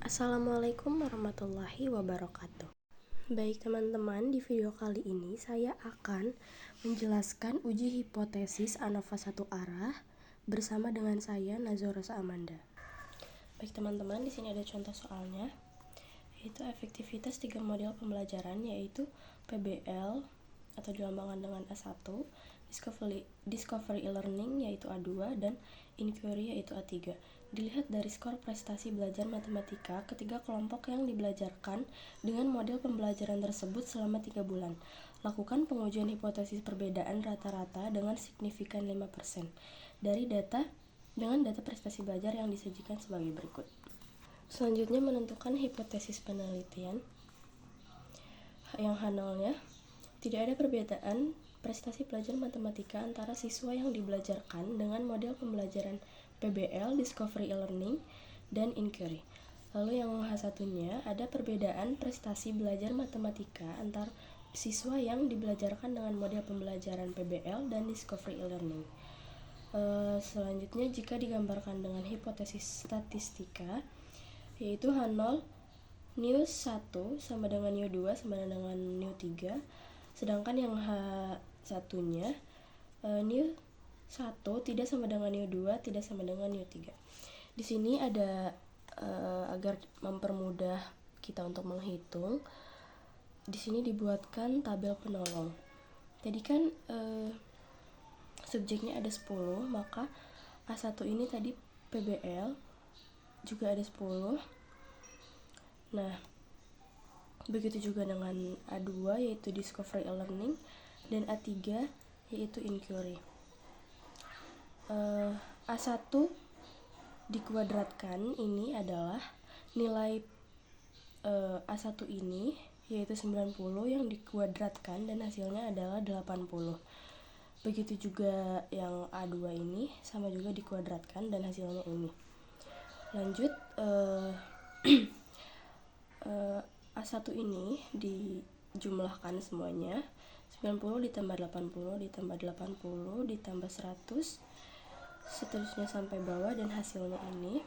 Assalamualaikum warahmatullahi wabarakatuh. Baik teman-teman, di video kali ini saya akan menjelaskan uji hipotesis ANOVA satu arah bersama dengan saya Nazora Amanda. Baik teman-teman, di sini ada contoh soalnya, yaitu efektivitas 3 model pembelajaran, yaitu PBL atau dilambangkan dengan A1, Discovery e-learning yaitu A2, dan Inquiry yaitu A3. Dilihat dari skor prestasi belajar matematika ketiga kelompok yang dibelajarkan dengan model pembelajaran tersebut selama 3 bulan. Lakukan pengujian hipotesis perbedaan rata-rata dengan signifikan 5% dari data dengan data prestasi belajar yang disajikan sebagai berikut. Selanjutnya menentukan hipotesis penelitian. Yang H0-nya, tidak ada perbedaan prestasi belajar matematika antara siswa yang dibelajarkan dengan model pembelajaran PBL, Discovery e-learning, dan Inquiry. Lalu yang H1-nya, ada perbedaan prestasi belajar matematika antar siswa yang dibelajarkan dengan model pembelajaran PBL dan Discovery e-learning. Selanjutnya, jika digambarkan dengan hipotesis statistika, yaitu H0 New 1 sama dengan New 2 sama dengan New 3, sedangkan yang H1-nya New 1 tidak sama dengan New 2, tidak sama dengan New 3. Di sini ada agar mempermudah kita untuk menghitung, di sini dibuatkan tabel penolong. Tadi kan subjeknya ada 10, maka A1 ini tadi PBL juga ada 10. Nah, begitu juga dengan A2 yaitu Discovery e-learning, dan A3 yaitu Inquiry. A1 dikuadratkan ini adalah nilai A1 ini yaitu 90 yang dikuadratkan dan hasilnya adalah 80. Begitu juga yang A2 ini sama juga dikuadratkan dan hasilnya ini. Lanjut, A1 ini dijumlahkan semuanya, 90 ditambah 80 ditambah 80 ditambah 100, seterusnya sampai bawah dan hasilnya ini.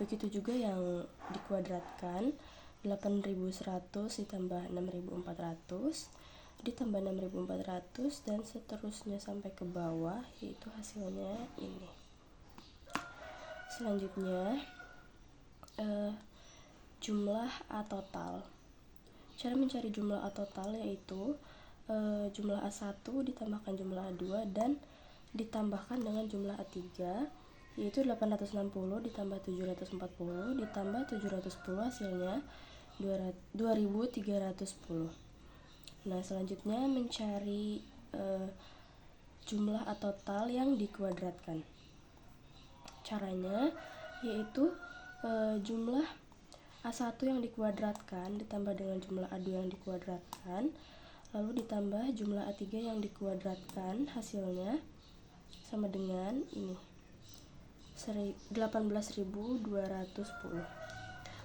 Begitu juga yang dikuadratkan, 8100 ditambah 6400 ditambah 6400 dan seterusnya sampai ke bawah, yaitu hasilnya ini. Selanjutnya jumlah A total. Cara mencari jumlah A total yaitu jumlah A1 ditambahkan jumlah A2 dan ditambahkan dengan jumlah A3, yaitu 860 ditambah 740 ditambah 710, hasilnya 2310. Nah, selanjutnya mencari jumlah A total yang dikuadratkan. Caranya yaitu jumlah A1 yang dikuadratkan ditambah dengan jumlah A2 yang dikuadratkan, lalu ditambah jumlah A3 yang dikuadratkan, hasilnya sama dengan ini, 18.210.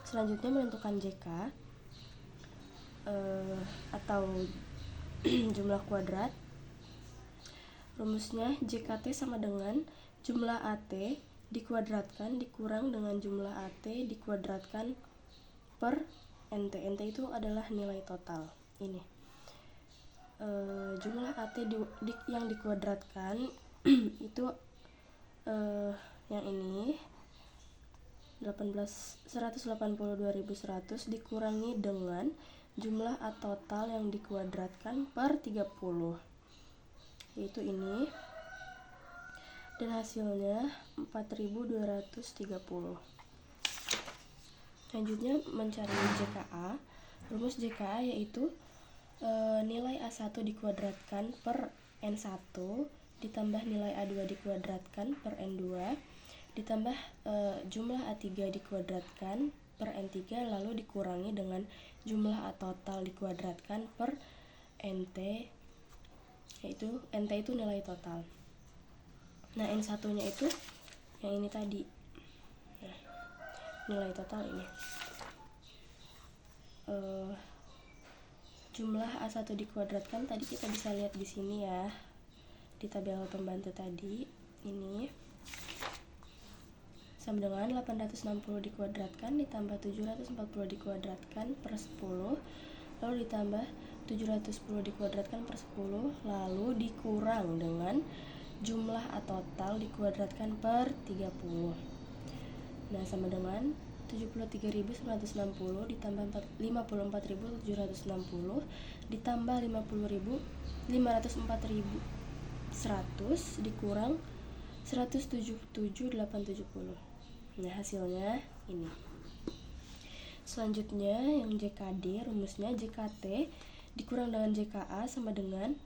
Selanjutnya menentukan JK atau jumlah kuadrat. Rumusnya JKT sama dengan jumlah AT dikuadratkan dikurang dengan jumlah AT dikuadratkan per NT. NT itu adalah nilai total. Ini jumlah AT yang dikuadratkan itu yang ini 182.100 dikurangi dengan jumlah A total yang dikuadratkan per 30, yaitu ini, dan hasilnya 4.230. Selanjutnya mencari JKA. Rumus JKA yaitu nilai A1 dikuadratkan per N1 ditambah nilai A2 dikuadratkan per N2 ditambah jumlah A3 dikuadratkan per N3 lalu dikurangi dengan jumlah A total dikuadratkan per NT, yaitu NT itu nilai total. Nah, N1 nya itu yang ini tadi. Nah, nilai total ini. Jumlah A1 dikuadratkan tadi kita bisa lihat di sini ya, di tabel pembantu tadi ini. sama dengan 860 dikuadratkan ditambah 740 dikuadratkan per 10, lalu ditambah 710 dikuadratkan per 10, lalu dikurang dengan jumlah total dikuadratkan per 30. Nah, sama dengan 73.960 ditambah 54.760 ditambah 504.100 dikurang 177.870. Nah, hasilnya ini. Selanjutnya yang JKD, rumusnya JKT dikurang dengan JKA sama dengan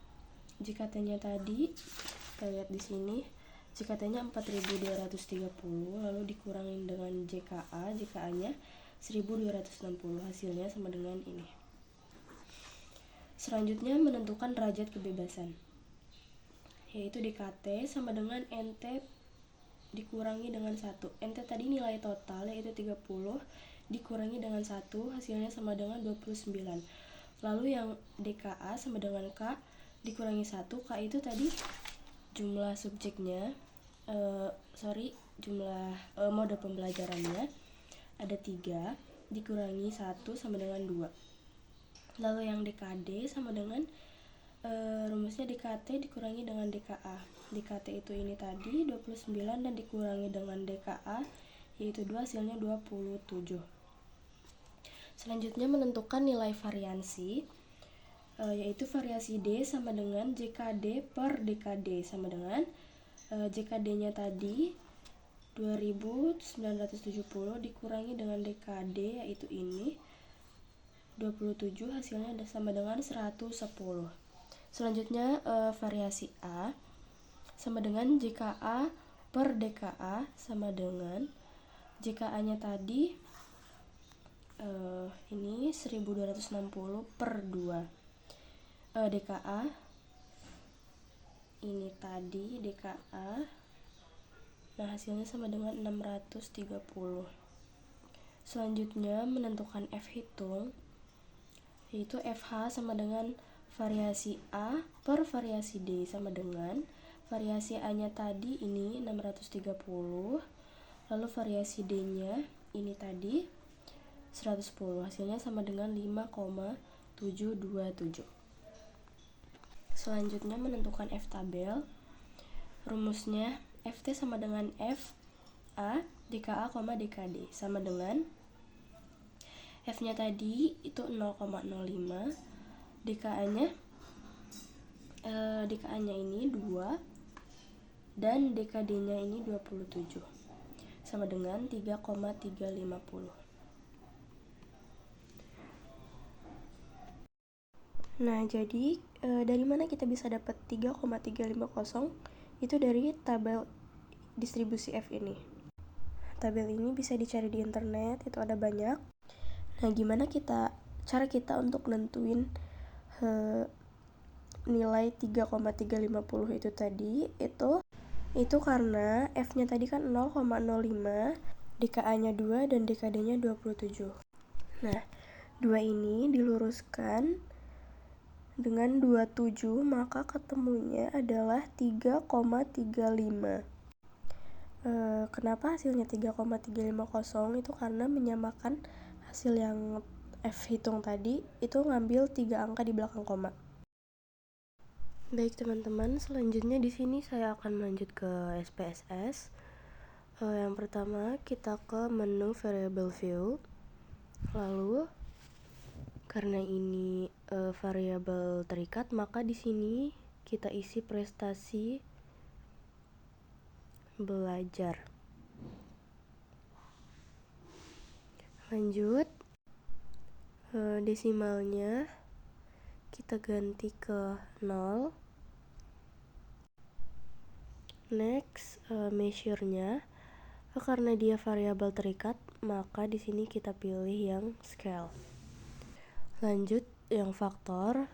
JKT-nya tadi kita lihat di sini. JKT-nya 4.230 lalu dikurangin dengan JKA, JKA-nya 1.260, hasilnya sama dengan ini. Selanjutnya menentukan derajat kebebasan, yaitu DKT sama dengan NT dikurangi dengan 1. NT tadi nilai total yaitu 30 dikurangi dengan 1, hasilnya sama dengan 29. Lalu yang DKA sama dengan K dikurangi 1. K itu tadi jumlah subjeknya, jumlah mode pembelajarannya ada 3 dikurangi 1 sama dengan 2. Lalu yang DKD sama dengan rumusnya DKT dikurangi dengan DKA. DKT itu ini tadi 29 dan dikurangi dengan DKA yaitu 2, hasilnya 27. Selanjutnya menentukan nilai variansi, yaitu variasi D sama dengan JKD per DKD sama dengan JKD-nya tadi 2970 dikurangi dengan DKD yaitu ini 27, hasilnya sama dengan 110. Selanjutnya variasi A sama dengan JKA per DKA sama dengan JKA-nya tadi ini 1260 per 2. DKA ini tadi DKA, nah hasilnya sama dengan 630. Selanjutnya menentukan F hitung, yaitu FH sama dengan variasi A per variasi D sama dengan variasi A-nya tadi ini 630, lalu variasi D-nya ini tadi 110, hasilnya sama dengan 5,727. Selanjutnya menentukan F tabel, rumusnya FT sama dengan FA DKA, DKD sama dengan F-nya tadi itu 0,05, DKA-nya ini 2 dan DKD-nya ini 27 sama dengan 3,350. Nah, jadi dari mana kita bisa dapat 3,350? Itu dari tabel distribusi F ini. Tabel ini bisa dicari di internet, itu ada banyak. Nah, gimana cara kita untuk nentuin nilai 3,350 itu tadi? Itu karena F-nya tadi kan 0,05, DKA-nya 2 dan DKD-nya 27. Nah, 2 ini diluruskan dengan 27, maka ketemunya adalah 3,35. Kenapa hasilnya 3,350? Itu karena menyamakan hasil yang F hitung tadi itu ngambil 3 angka di belakang koma. Baik teman-teman, selanjutnya di sini saya akan melanjut ke SPSS. Yang pertama kita ke menu variable view. Lalu karena ini variabel terikat, maka di sini kita isi prestasi belajar. Lanjut, desimalnya kita ganti ke 0. Next, measure-nya karena dia variabel terikat, maka di sini kita pilih yang scale. Lanjut yang faktor,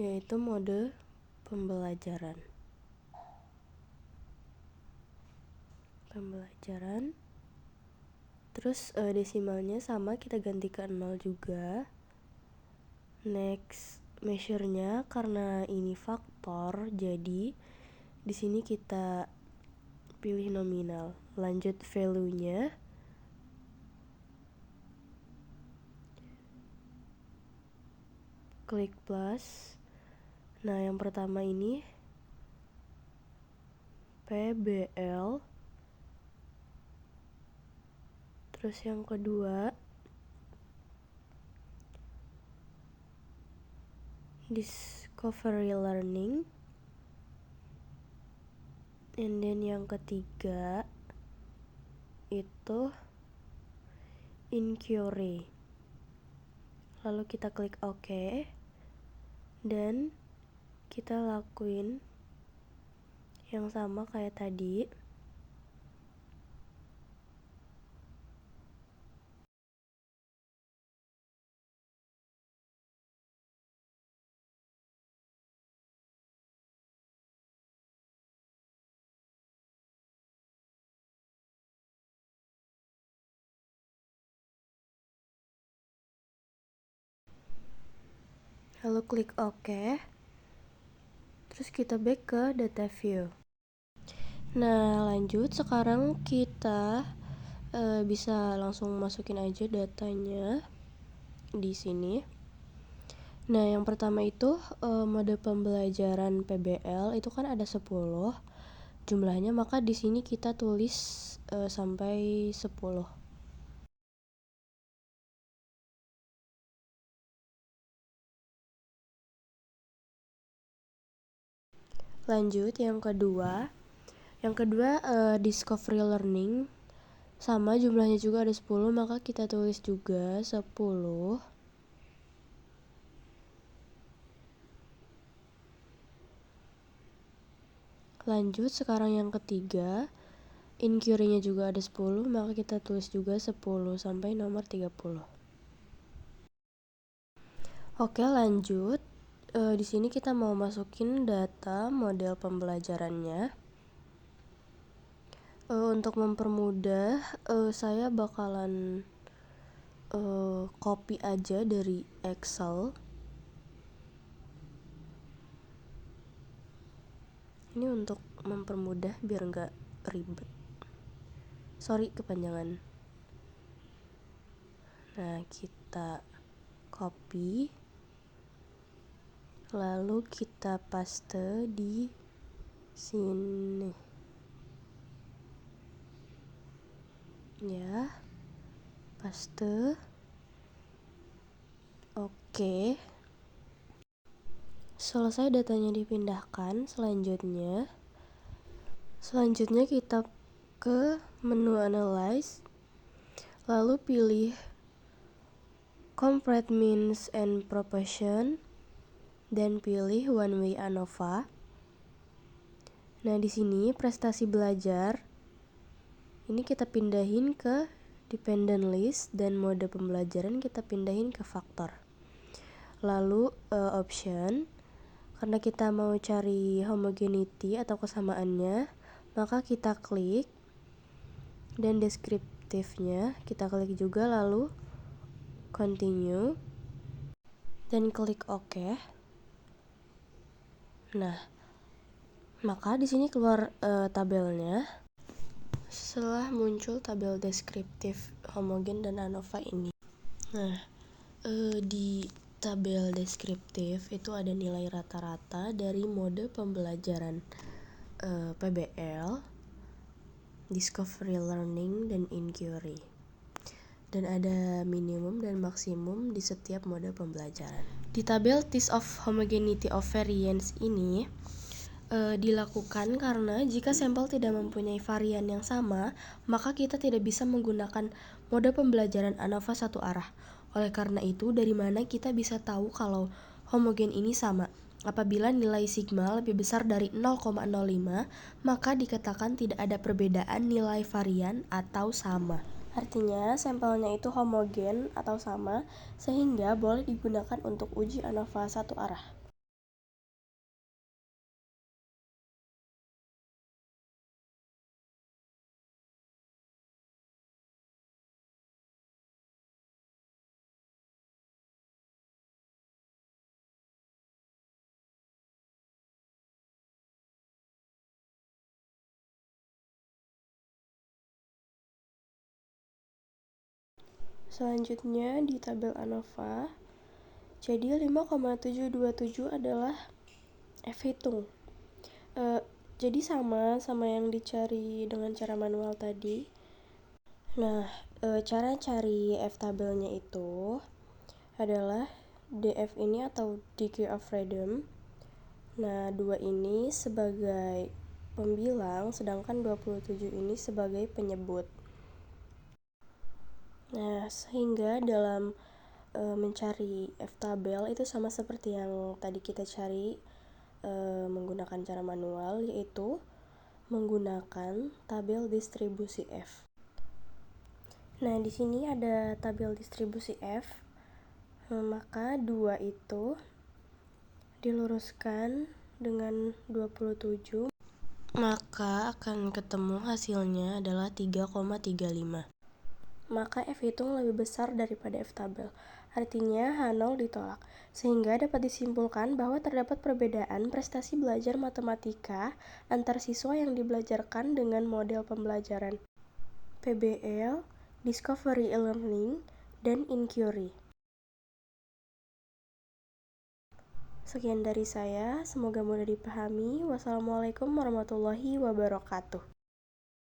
yaitu mode pembelajaran. Terus desimalnya sama, kita ganti ke 0 juga. Next, measure-nya karena ini faktor, jadi di sini kita pilih nominal. Lanjut value-nya. Klik plus. Nah, yang pertama ini PBL. Terus yang kedua Discovery Learning. And then yang ketiga itu Inquiry. Lalu kita klik OK. Dan kita lakuin yang sama kayak tadi. Lalu klik OK. Terus kita back ke data view. Nah, lanjut sekarang kita bisa langsung masukin aja datanya di sini. Nah, yang pertama itu mode pembelajaran PBL itu kan ada 10 jumlahnya, maka di sini kita tulis sampai 10. Lanjut yang kedua. Yang kedua Discovery Learning sama jumlahnya juga ada 10, maka kita tulis juga 10. Lanjut sekarang yang ketiga, Inquiry-nya juga ada 10, maka kita tulis juga 10 sampai nomor 30. Oke, lanjut. Di sini kita mau masukin data model pembelajarannya. Untuk mempermudah, saya bakalan copy aja dari Excel. Ini untuk mempermudah biar nggak ribet. Sorry kepanjangan. Nah, kita copy. Lalu kita paste di sini. Ya. Paste. Oke. Selesai datanya dipindahkan, selanjutnya kita ke menu Analyze. Lalu pilih Complete Means and Proportion dan pilih One Way ANOVA. Nah, di sini prestasi belajar ini kita pindahin ke Dependent List dan mode pembelajaran kita pindahin ke faktor. Lalu option, karena kita mau cari homogeneity atau kesamaannya, maka kita klik, dan deskriptifnya kita klik juga, lalu continue dan klik OK. Nah, maka di sini keluar tabelnya. Setelah muncul tabel deskriptif homogen dan ANOVA ini. Nah, di tabel deskriptif itu ada nilai rata-rata dari mode pembelajaran PBL, Discovery Learning, dan Inquiry. Dan ada minimum dan maksimum di setiap mode pembelajaran. Di tabel Test of Homogeneity of Variance ini dilakukan karena jika sampel tidak mempunyai varian yang sama, maka kita tidak bisa menggunakan mode pembelajaran ANOVA satu arah. Oleh karena itu, dari mana kita bisa tahu kalau homogen ini sama? Apabila nilai sigma lebih besar dari 0,05, maka dikatakan tidak ada perbedaan nilai varian atau sama. Artinya, sampelnya itu homogen atau sama, sehingga boleh digunakan untuk uji ANOVA satu arah. Selanjutnya di tabel ANOVA, jadi 5,727 adalah F-hitung. Jadi sama yang dicari dengan cara manual tadi. Nah, cara cari F-tabelnya itu adalah DF ini atau degree of freedom. Nah, 2 ini sebagai pembilang, sedangkan 27 ini sebagai penyebut. Nah, sehingga dalam mencari F-tabel itu sama seperti yang tadi kita cari menggunakan cara manual, yaitu menggunakan tabel distribusi F. Nah, di sini ada tabel distribusi F. Maka 2 itu diluruskan dengan 27, maka akan ketemu hasilnya adalah 3,35. Maka F hitung lebih besar daripada F tabel. Artinya H0 ditolak. Sehingga dapat disimpulkan bahwa terdapat perbedaan prestasi belajar matematika antar siswa yang dibelajarkan dengan model pembelajaran PBL, Discovery e-learning, dan Inquiry. Sekian dari saya, semoga mudah dipahami. Wassalamualaikum warahmatullahi wabarakatuh.